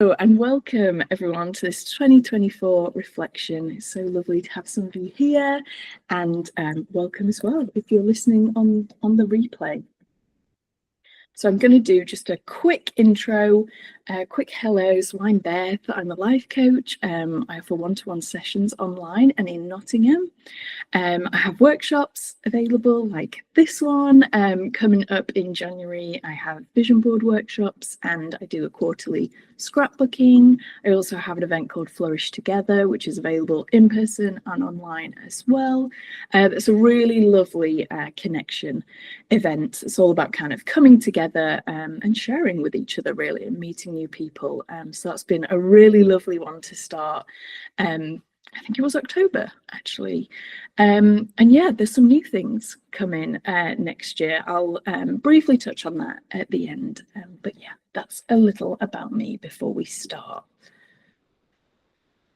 Hello and welcome everyone to this 2024 reflection. It's so lovely to have some of you here, and welcome as well if you're listening on the replay. So I'm going to do just a quick intro, quick hello. So I'm Beth, I'm a life coach. I offer one-to-one sessions online and in Nottingham. I have workshops available like this one coming up in January. I have vision board workshops and I do a quarterly scrapbooking. I also have an event called Flourish Together, which is available in person and online as well. It's a really lovely connection event. It's all about kind of coming together and sharing with each other really and meeting new people. So that's been a really lovely one to start. I think it was October actually. And yeah, there's some new things coming next year. I'll briefly touch on that at the end. But yeah, that's a little about me before we start.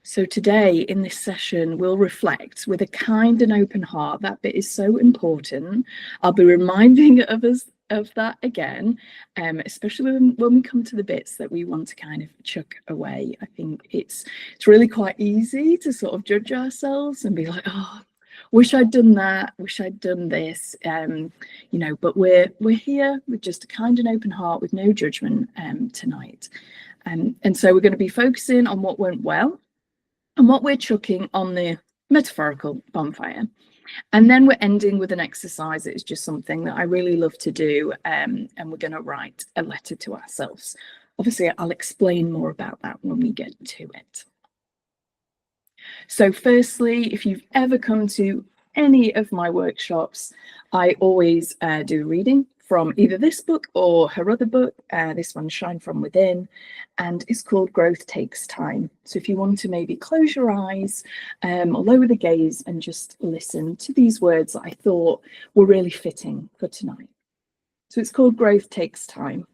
So today in this session, we'll reflect with a kind and open heart. That bit is so important. I'll be reminding us of that again, especially when we come to the bits that we want to kind of chuck away. I think it's really quite easy to sort of judge ourselves and be like, oh, wish I'd done that, wish I'd done this, but we're here with just a kind and open heart with no judgment tonight. And so we're going to be focusing on what went well and what we're chucking on the metaphorical bonfire. And then we're ending with an exercise that is just something that I really love to do, and we're going to write a letter to ourselves. Obviously, I'll explain more about that when we get to it. So firstly, if you've ever come to any of my workshops, I always do a reading from either this book or her other book. This one, Shine From Within, and it's called Growth Takes Time. So if you want to maybe close your eyes or lower the gaze and just listen to these words that I thought were really fitting for tonight. So it's called Growth Takes Time.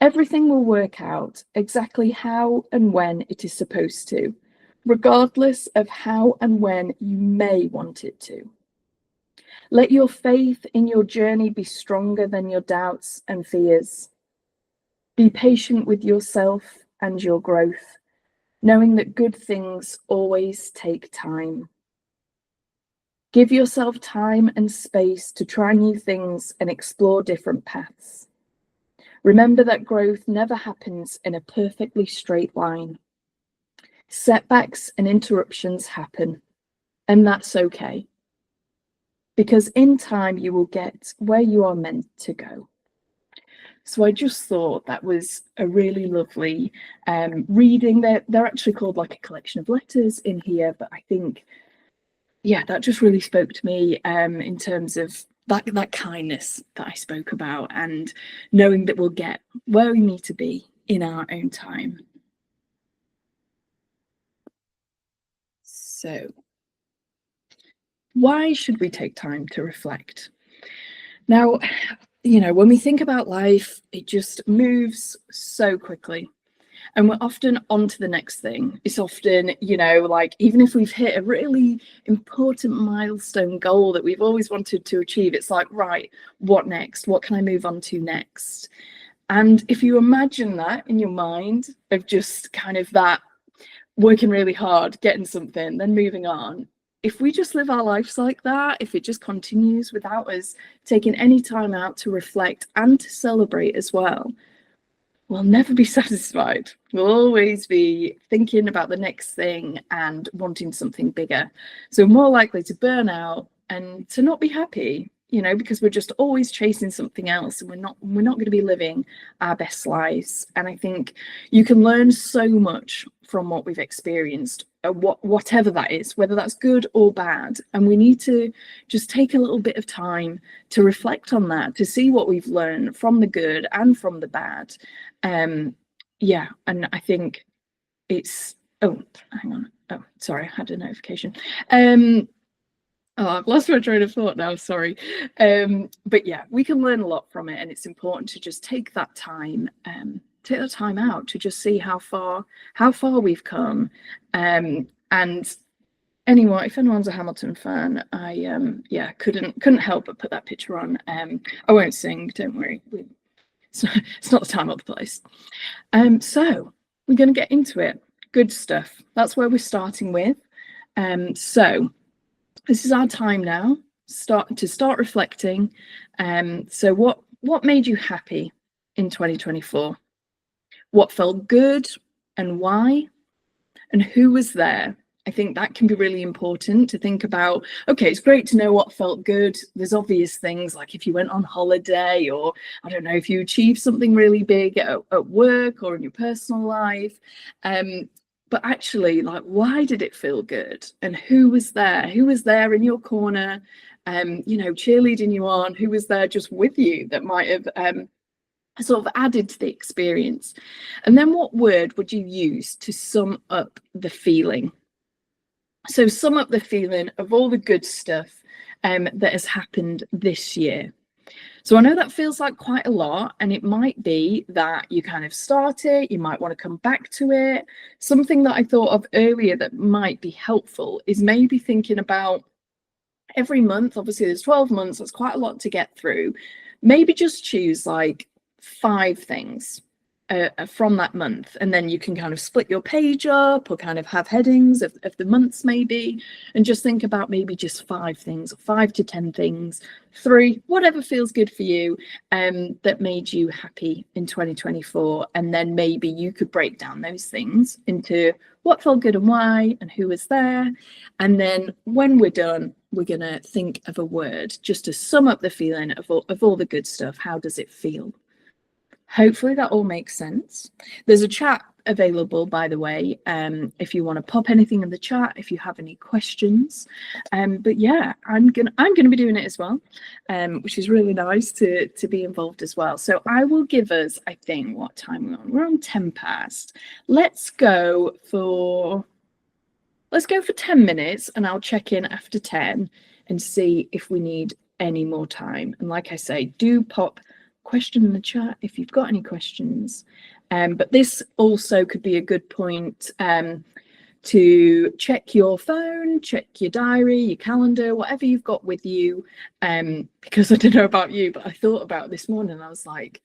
Everything will work out exactly how and when it is supposed to, regardless of how and when you may want it to. Let your faith in your journey be stronger than your doubts and fears. Be patient with yourself and your growth, knowing that good things always take time. Give yourself time and space to try new things and explore different paths. Remember that growth never happens in a perfectly straight line. Setbacks and interruptions happen, and that's okay. Because in time you will get where you are meant to go. So I just thought that was a really lovely reading. They're actually called like a collection of letters in here, but I think, yeah, that just really spoke to me in terms of that kindness that I spoke about and knowing that we'll get where we need to be in our own time. So why should we take time to reflect? Now, when we think about life, it just moves so quickly and we're often on to the next thing. It's often, like even if we've hit a really important milestone goal that we've always wanted to achieve, it's like, right, what next? What can I move on to next? And if you imagine that in your mind of just kind of that working really hard, getting something, then moving on, if we just live our lives like that, if it just continues without us taking any time out to reflect and to celebrate as well, we'll never be satisfied. We'll always be thinking about the next thing and wanting something bigger. So we're more likely to burn out and to not be happy, because we're just always chasing something else and we're not going to be living our best lives. And I think you can learn so much from what we've experienced, whatever that is, whether that's good or bad. And we need to just take a little bit of time to reflect on that, to see what we've learned from the good and from the bad. And I think it's, hang on. Oh, sorry, I had a notification. I've lost my train of thought now, sorry. But yeah, we can learn a lot from it, and it's important to just take that time out to just see how far we've come. And anyway, if anyone's a Hamilton fan, I couldn't help but put that picture on. I won't sing, don't worry. So it's not the time or the place. So we're going to get into it. Good stuff. That's where we're starting with. So this is our time now. Start reflecting. So what made you happy in 2024? What felt good and why? And who was there? I think that can be really important to think about. Okay, it's great to know what felt good. There's obvious things like if you went on holiday, or I don't know, if you achieved something really big at work or in your personal life. But actually, like, why did it feel good? And who was there? Who was there in your corner, cheerleading you on? Who was there just with you that might have sort of added to the experience? And then what word would you use to sum up the feeling? So sum up the feeling of all the good stuff that has happened this year. So I know that feels like quite a lot, and it might be that you kind of start it, you might want to come back to it. Something that I thought of earlier that might be helpful is maybe thinking about every month. Obviously there's 12 months, that's quite a lot to get through. Maybe just choose like 5 things from that month, and then you can kind of split your page up, or kind of have headings of the months maybe, and just think about maybe just 5 things, or 5 to 10 things, 3, whatever feels good for you, that made you happy in 2024. And then maybe you could break down those things into what felt good and why, and who was there. And then when we're done, we're going to think of a word just to sum up the feeling of all the good stuff. How does it feel? Hopefully that all makes sense. There's a chat available, by the way, if you want to pop anything in the chat, if you have any questions. But yeah, I'm gonna be doing it as well, which is really nice to be involved as well. So I will give us, I think, what time we're on. We're on 10 past. Let's go for 10 minutes, and I'll check in after 10 and see if we need any more time. And like I say, do pop question in the chat if you've got any questions. But this also could be a good point to check your phone, check your diary, your calendar, whatever you've got with you. Because I don't know about you, but I thought about this morning, I was like,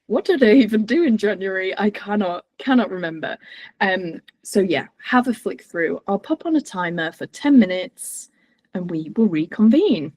what did I even do in January? I cannot remember. So yeah, have a flick through. I'll pop on a timer for 10 minutes and we will reconvene.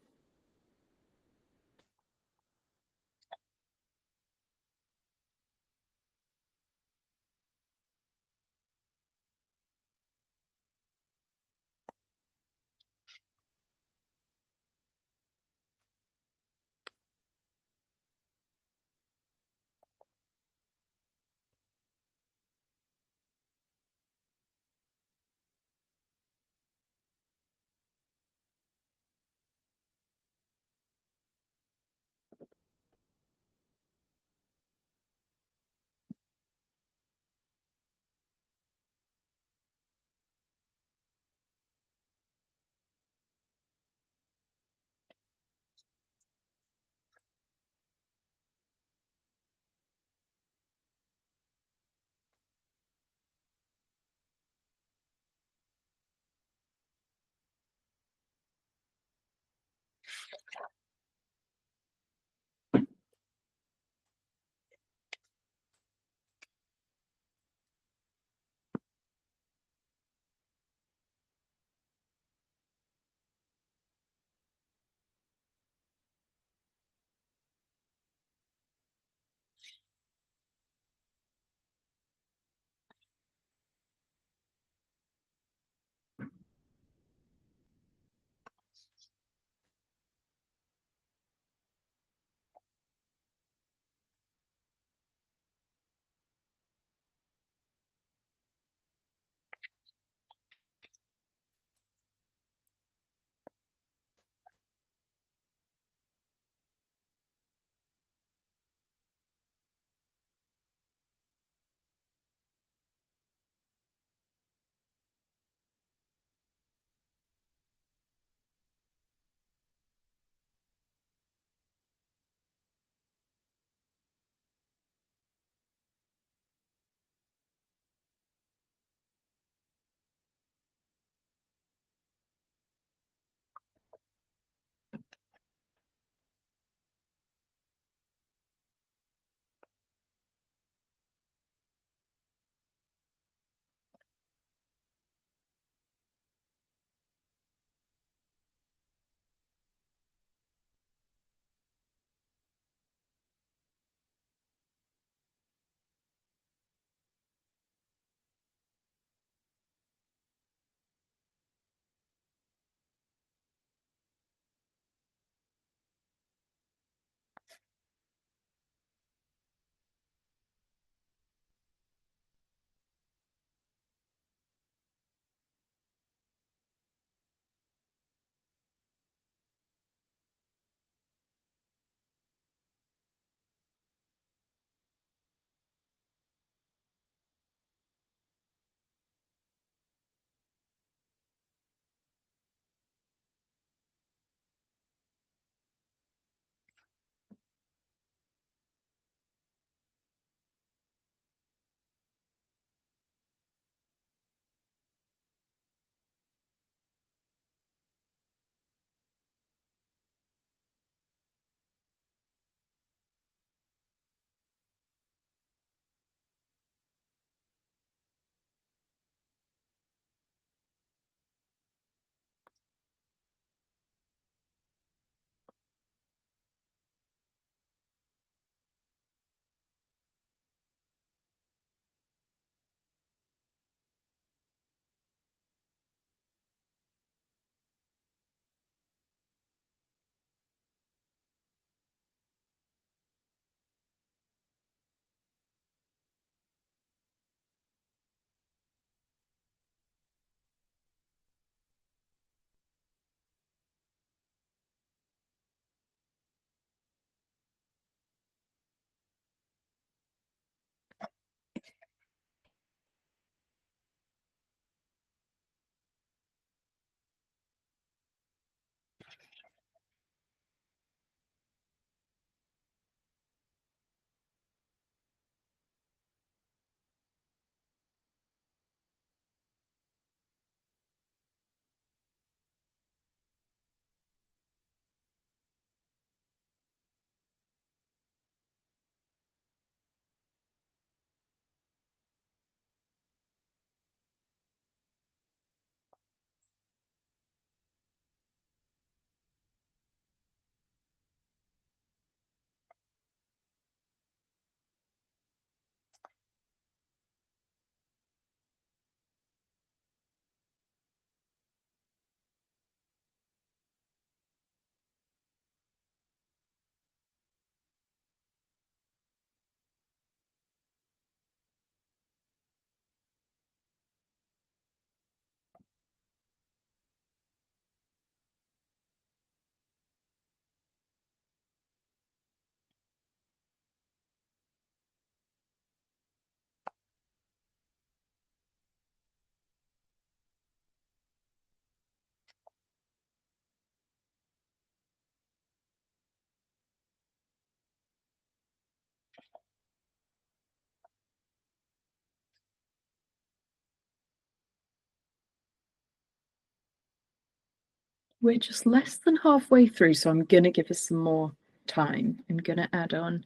We're just less than halfway through, so I'm going to give us some more time. I'm going to add on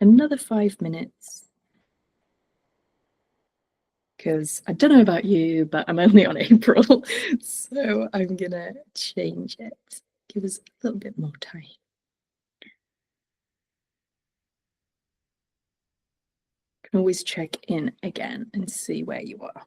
another 5 minutes because I don't know about you, but I'm only on April, so I'm going to change it. Give us a little bit more time. Can always check in again and see where you are.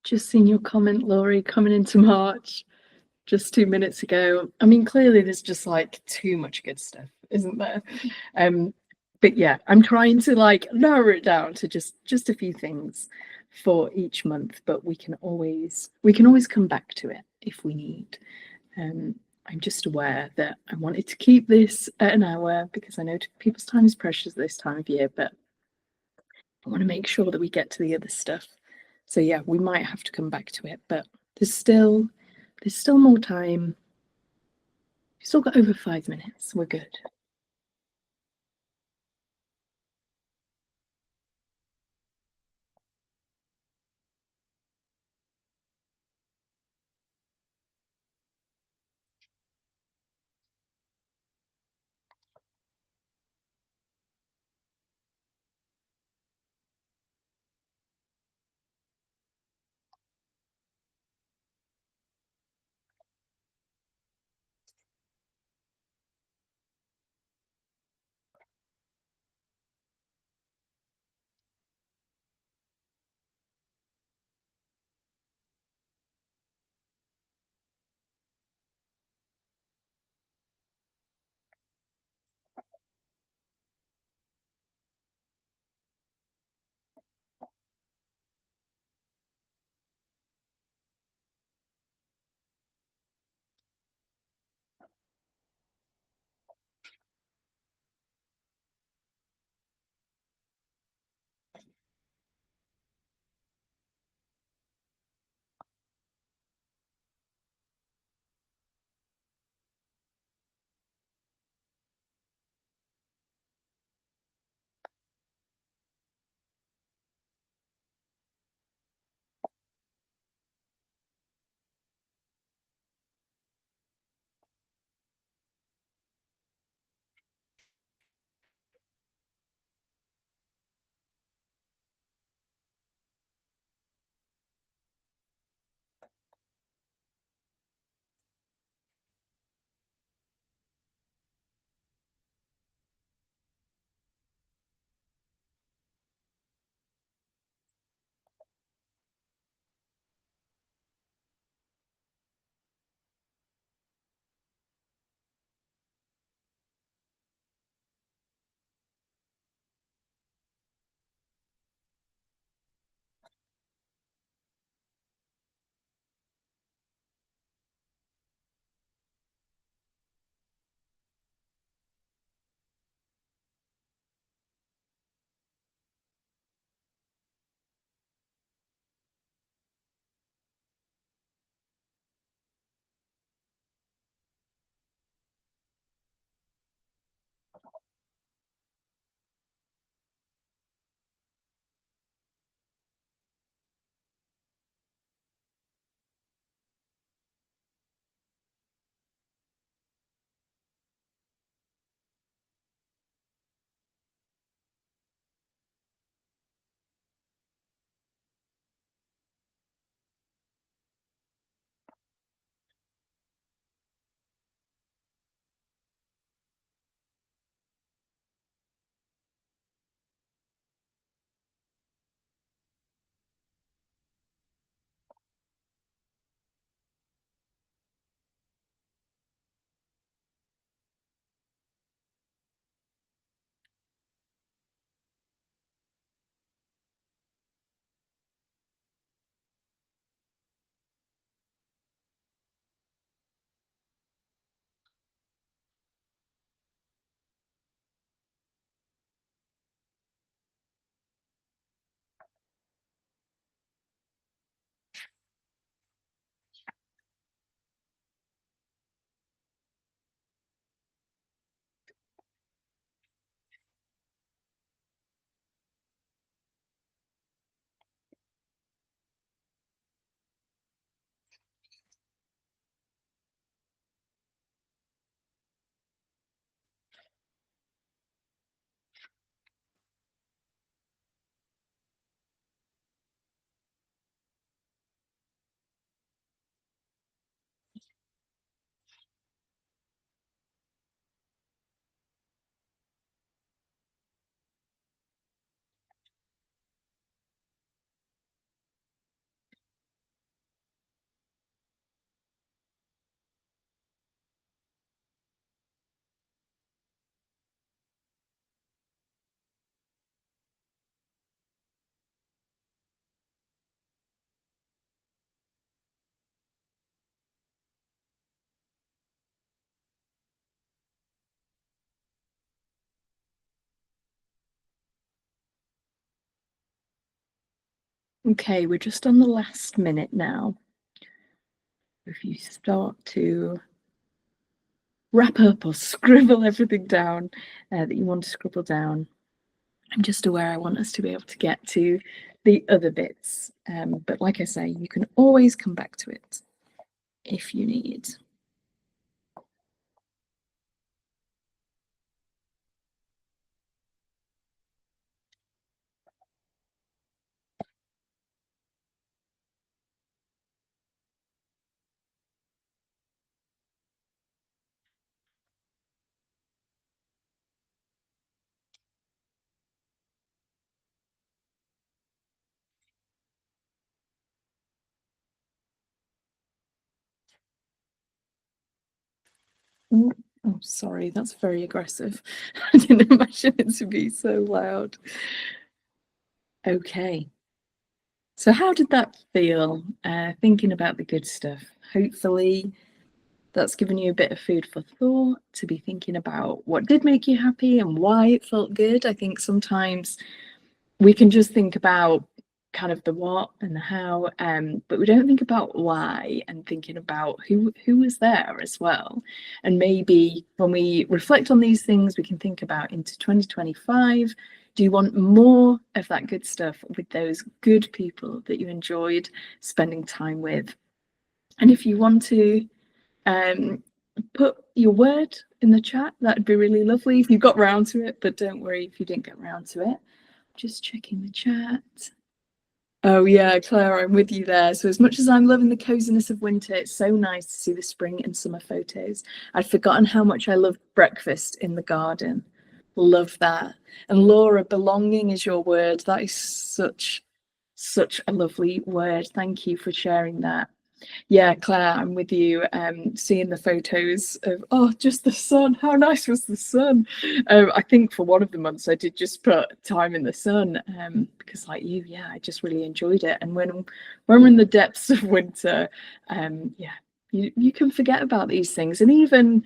Just seen your comment, Laurie, coming into March just 2 minutes ago. I mean, clearly there's just like too much good stuff, isn't there? Um, but yeah, I'm trying to like narrow it down to just a few things for each month, but we can always come back to it if we need. Um, I'm just aware that I wanted to keep this at an hour because I know people's time is precious this time of year, but I want to make sure that we get to the other stuff. So yeah, we might have to come back to it, but there's still more time. We've still got over 5 minutes. We're good. Okay, we're just on the last minute now. If you start to wrap up or scribble everything down that you want to scribble down, I'm just aware I want us to be able to get to the other bits. But like I say, you can always come back to it if you need. Oh, sorry, that's very aggressive. I didn't imagine it to be so loud. Okay. So how did that feel, thinking about the good stuff? Hopefully that's given you a bit of food for thought to be thinking about what did make you happy and why it felt good. I think sometimes we can just think about kind of the what and the how, but we don't think about why and thinking about who was there as well. And maybe when we reflect on these things, we can think about into 2025. Do you want more of that good stuff with those good people that you enjoyed spending time with? And if you want to put your word in the chat, that'd be really lovely if you got round to it, but don't worry if you didn't get round to it. Just checking the chat. Oh yeah, Claire, I'm with you there. So as much as I'm loving the coziness of winter, it's so nice to see the spring and summer photos. I'd forgotten how much I loved breakfast in the garden. Love that. And Laura, belonging is your word. That is such a lovely word. Thank you for sharing that. Yeah, Claire, I'm with you. Seeing the photos of, oh, just the sun. How nice was the sun? I think for one of the months I did just put time in the sun because, like you, yeah, I just really enjoyed it. And when we're in the depths of winter, yeah, you can forget about these things. And even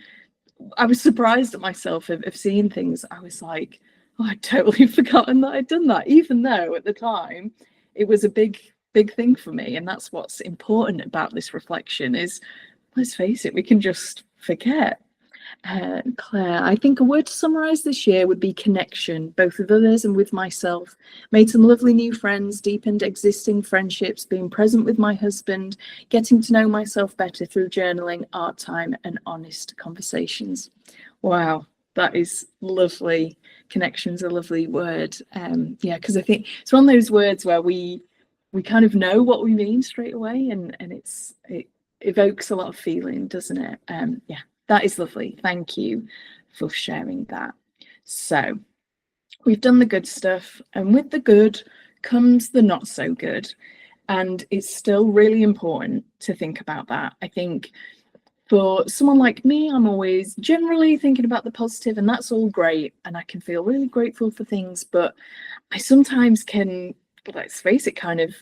I was surprised at myself of seeing things. I was like, oh, I'd totally forgotten that I'd done that, even though at the time it was a big thing for me. And that's what's important about this reflection is, let's face it, we can just forget. Claire, I think a word to summarize this year would be connection, both with others and with myself. Made some lovely new friends, deepened existing friendships, being present with my husband, getting to know myself better through journaling, art time, and honest conversations. Wow, that is lovely. Connection's a lovely word. Yeah, because I think it's one of those words where we kind of know what we mean straight away, and it evokes a lot of feeling, doesn't it? Yeah, that is lovely. Thank you for sharing that. So we've done the good stuff, and with the good comes the not so good. And it's still really important to think about that. I think for someone like me, I'm always generally thinking about the positive, and that's all great. And I can feel really grateful for things, but I sometimes can, let's face it, kind of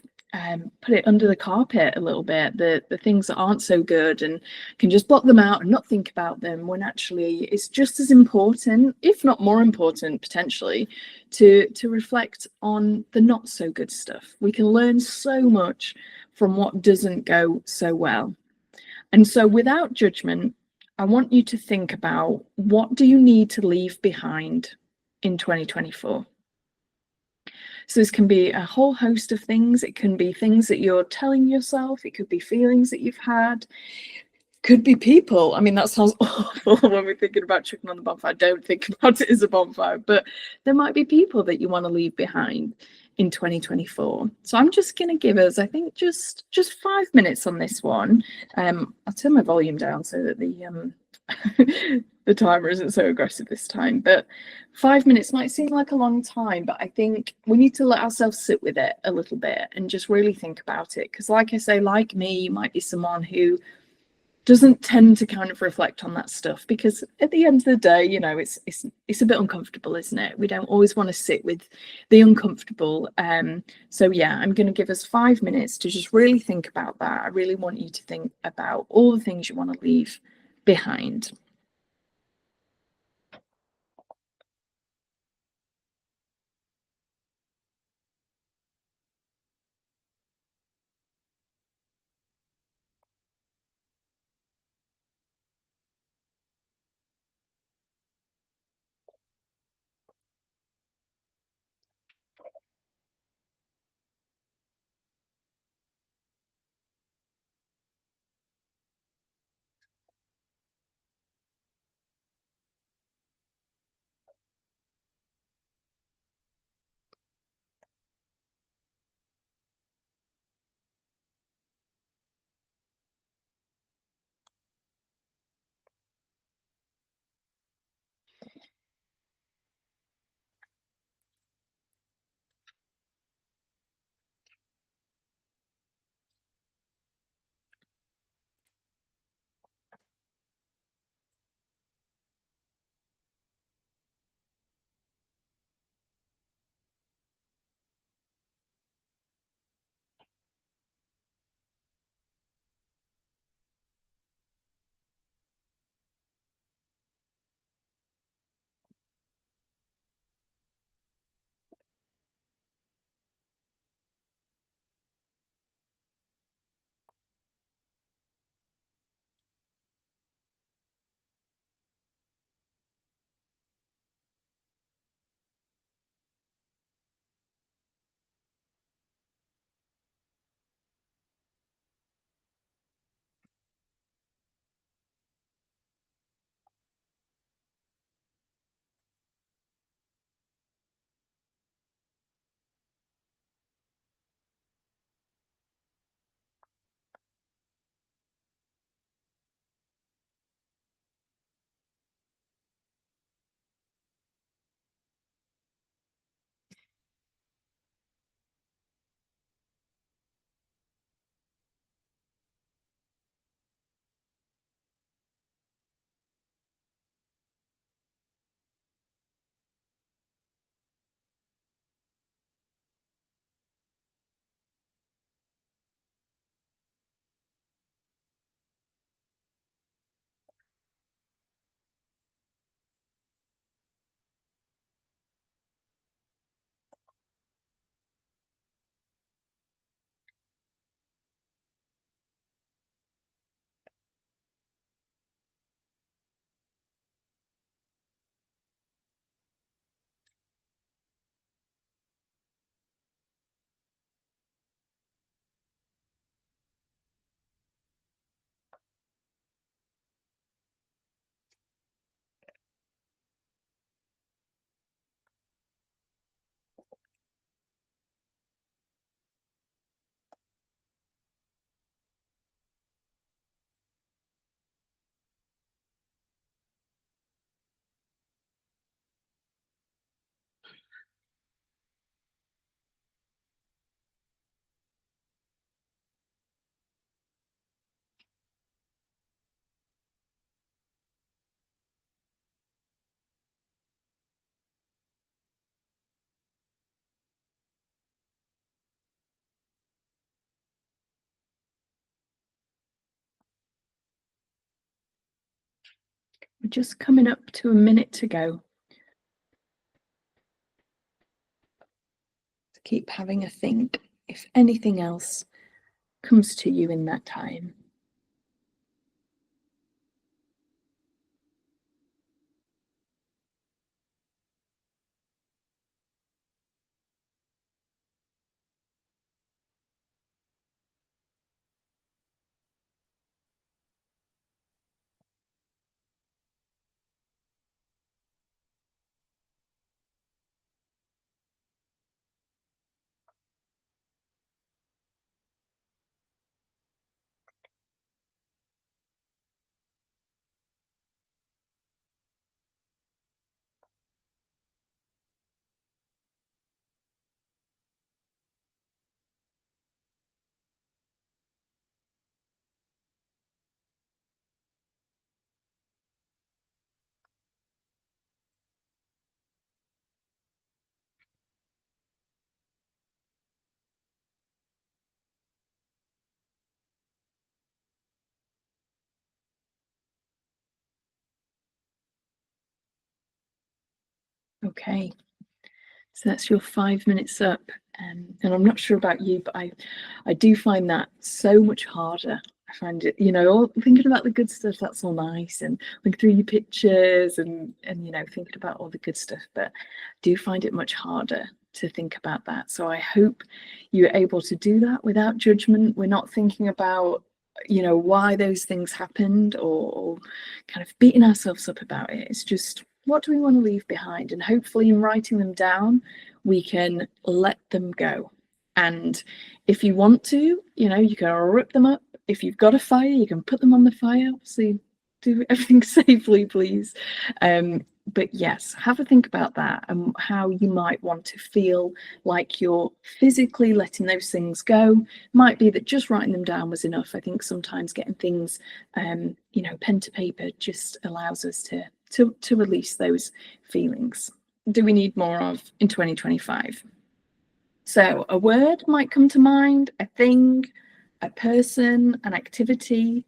put it under the carpet a little bit, the things that aren't so good, and can just block them out and not think about them, when actually it's just as important, if not more important potentially, to reflect on the not so good stuff. We can learn so much from what doesn't go so well. And so without judgment, I want you to think about, what do you need to leave behind in 2024? So this can be a whole host of things. It can be things that you're telling yourself. It could be feelings that you've had. Could be people. I mean, that sounds awful when we're thinking about chicken on the bonfire. Don't think about it as a bonfire, but there might be people that you want to leave behind in 2024. So I'm just going to give us, I think, just 5 minutes on this one. I'll turn my volume down so that the timer isn't so aggressive this time. But 5 minutes might seem like a long time, but I think we need to let ourselves sit with it a little bit and just really think about it. Because, like I say, like me, you might be someone who doesn't tend to kind of reflect on that stuff, because at the end of the day, you know, it's a bit uncomfortable, isn't it? We don't always want to sit with the uncomfortable. So yeah, I'm going to give us 5 minutes to just really think about that. I really want you to think about all the things you want to leave behind. We're just coming up to a minute to go. So keep having a think if anything else comes to you in that time. Okay, so that's your 5 minutes up. And I'm not sure about you, but I do find that so much harder. I find it, all thinking about the good stuff, that's all nice, and looking through your pictures and thinking about all the good stuff, but I do find it much harder to think about that. So I hope you're able to do that without judgment. We're not thinking about why those things happened, or kind of beating ourselves up about it. It's just, what do we want to leave behind? And hopefully in writing them down, we can let them go. And if you want to, you can rip them up. If you've got a fire, you can put them on the fire. Obviously, do everything safely, please. But yes, have a think about that and how you might want to feel like you're physically letting those things go. Might be that just writing them down was enough. I think sometimes getting things, pen to paper just allows us to release those feelings. Do we need more of in 2025? So a word might come to mind, a thing, a person, an activity.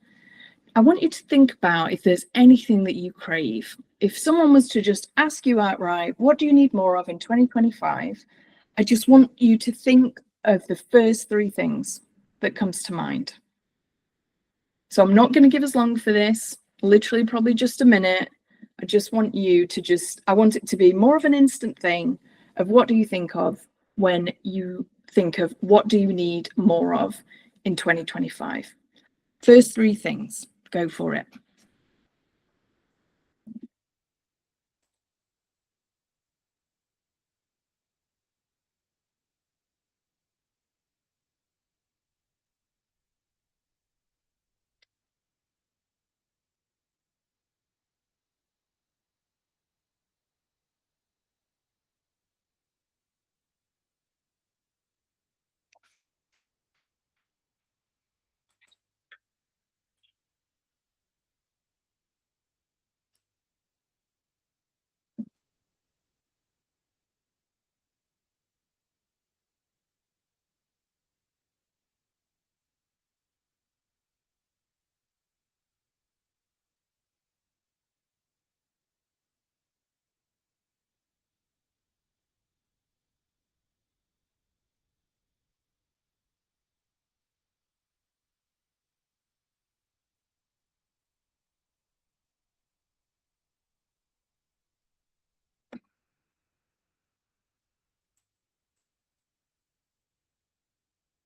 I want you to think about if there's anything that you crave. If someone was to just ask you outright, what do you need more of in 2025? I just want you to think of the first 3 things that comes to mind. So I'm not going to give as long for this, literally probably just a minute. I just want you to I want it to be more of an instant thing of what do you think of when you think of what do you need more of in 2025. First 3 things, go for it.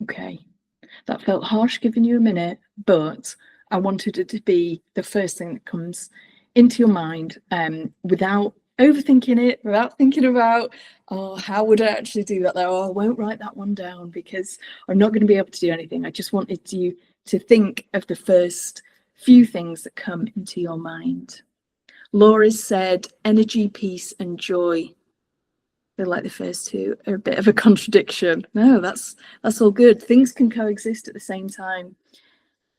Okay, that felt harsh giving you a minute, but I wanted it to be the first thing that comes into your mind, without overthinking it, without thinking about, oh, how would I actually do that though? Oh, I won't write that one down because I'm not going to be able to do anything. I just wanted you to think of the first few things that come into your mind. Laura said energy, peace, and joy. I feel like the first 2 are a bit of a contradiction. No, that's all good. Things can coexist at the same time.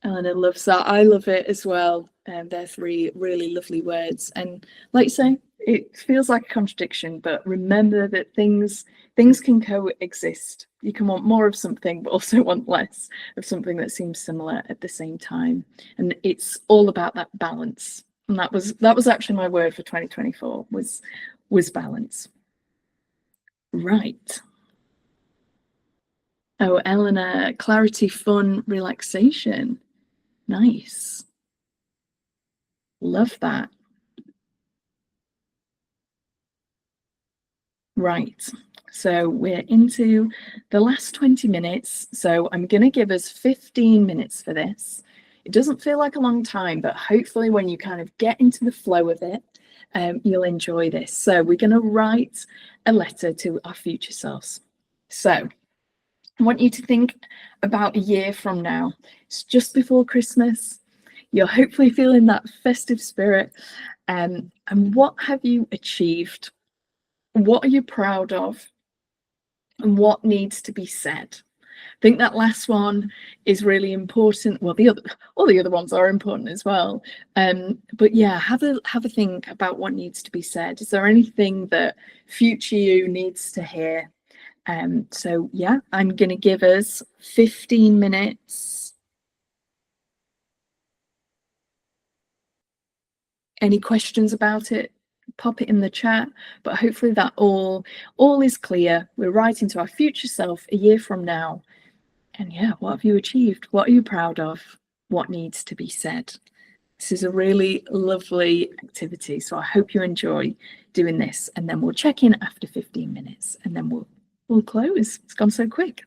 Eleanor loves that. I love it as well. And they're 3 really lovely words. And like you say, it feels like a contradiction, but remember that things can coexist. You can want more of something, but also want less of something that seems similar at the same time. And it's all about that balance. And that was actually my word for 2024 was balance. Right. Oh, Eleanor, clarity, fun, relaxation. Nice. Love that. Right. So we're into the last 20 minutes. So I'm going to give us 15 minutes for this. It doesn't feel like a long time, but hopefully when you kind of get into the flow of it, you'll enjoy this. So we're going to write a letter to our future selves. So I want you to think about a year from now. It's just before Christmas. You're hopefully feeling that festive spirit. And what have you achieved? What are you proud of? And what needs to be said? I think that last one is really important. Well, all the other ones are important as well. But yeah, have a think about what needs to be said. Is there anything that future you needs to hear? So yeah, I'm going to give us 15 minutes. Any questions about it? Pop it in the chat. But hopefully that all is clear. We're writing to our future self a year from now. And yeah, what have you achieved? What are you proud of? What needs to be said? This is a really lovely activity. So I hope you enjoy doing this. And then we'll check in after 15 minutes and then we'll close. It's gone so quick.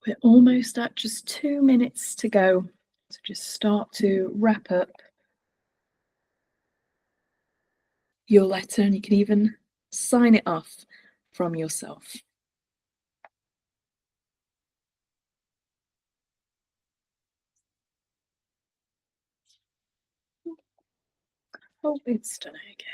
We're almost at just 2 minutes to go. So just start to wrap up your letter, and you can even sign it off from yourself. Oh, it's done it again.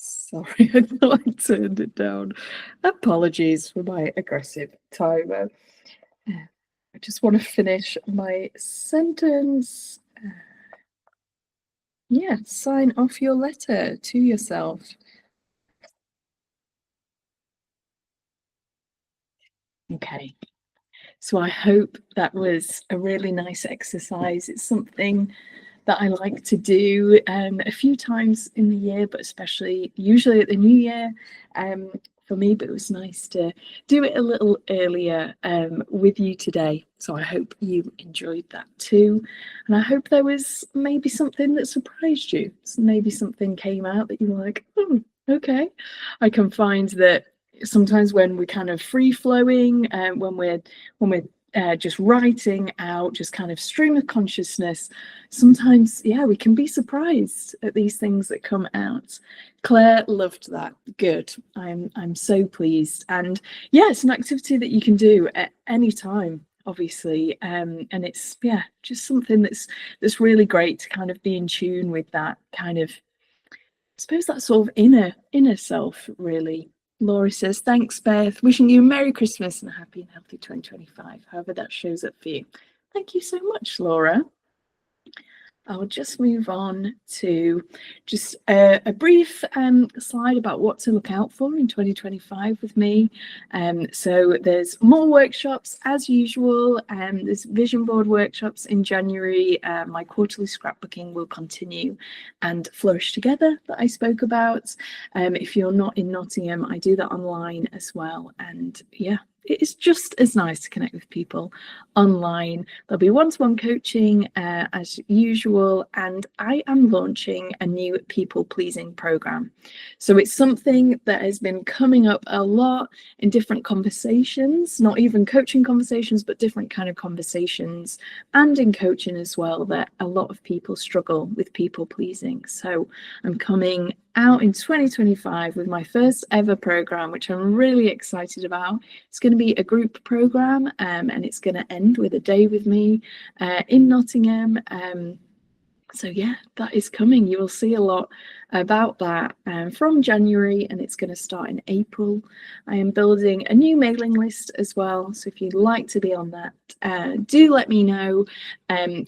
Sorry, I thought I turned it down. Apologies for my aggressive timer. I just want to finish my sentence. Yeah, sign off your letter to yourself. Okay. So I hope that was a really nice exercise. It's something that I like to do a few times in the year, but especially usually at the new year for me. But it was nice to do it a little earlier with you today. So I hope you enjoyed that too. And I hope there was maybe something that surprised you. So maybe something came out that you were like, oh, okay. I can find that sometimes when we're kind of free flowing, when we're just writing out, just kind of stream of consciousness, sometimes, yeah, we can be surprised at these things that come out. Claire loved that. Good. I'm so pleased. And yeah, it's an activity that you can do at any time, obviously. And it's, yeah, just something that's really great to kind of be in tune with that kind of, I suppose, that sort of inner self, really. Laura says, thanks, Beth. Wishing you a Merry Christmas and a happy and healthy 2025, however that shows up for you. Thank you so much, Laura. I'll just move on to just a brief slide about what to look out for in 2025 with me. So there's more workshops as usual. There's vision board workshops in January. My quarterly scrapbooking will continue, and Flourish Together that I spoke about. If you're not in Nottingham, I do that online as well. And yeah, it's just as nice to connect with people online. There'll be one-to-one coaching as usual, and I am launching a new people-pleasing program. So it's something that has been coming up a lot in different conversations, not even coaching conversations, but different kind of conversations, and in coaching as well, that a lot of people struggle with people-pleasing. So I'm coming out in 2025 with my first ever program, which I'm really excited about. It's going to be a group program, and it's going to end with a day with me in Nottingham. So yeah, that is coming. You will see a lot about that from January, and it's going to start in April. I am building a new mailing list as well, so if you'd like to be on that, do let me know.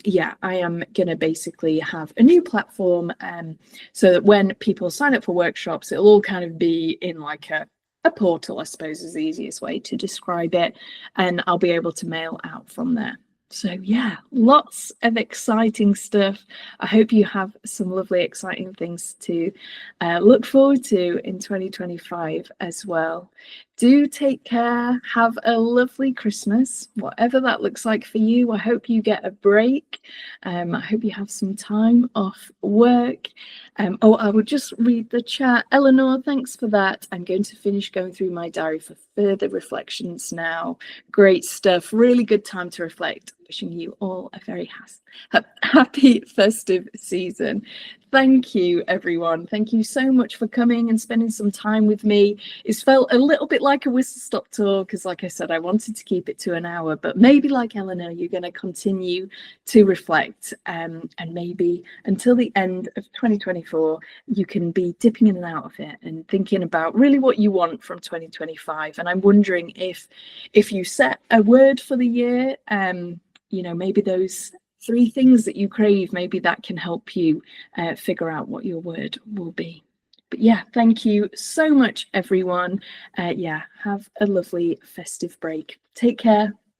Yeah, I am going to basically have a new platform so that when people sign up for workshops, it'll all kind of be in like a portal, I suppose is the easiest way to describe it, and I'll be able to mail out from there. So yeah, lots of exciting stuff. I hope you have some lovely, exciting things to look forward to in 2025 as well. Do take care. Have a lovely Christmas, whatever that looks like for you. I hope you get a break. I hope you have some time off work. Oh, I will just read the chat. Eleanor, thanks for that. I'm going to finish going through my diary for further reflections now. Great stuff. Really good time to reflect. Wishing you all a very happy festive season. Thank you, everyone. Thank you so much for coming and spending some time with me. It's felt a little bit like a whistle-stop tour because, like I said, I wanted to keep it to an hour, but maybe like Eleanor, you're going to continue to reflect and maybe until the end of 2024, you can be dipping in and out of it and thinking about really what you want from 2025. And I'm wondering if you set a word for the year, you know, maybe those 3 things that you crave, maybe that can help you figure out what your word will be. But yeah, thank you so much, everyone. Yeah, have a lovely festive break. Take care.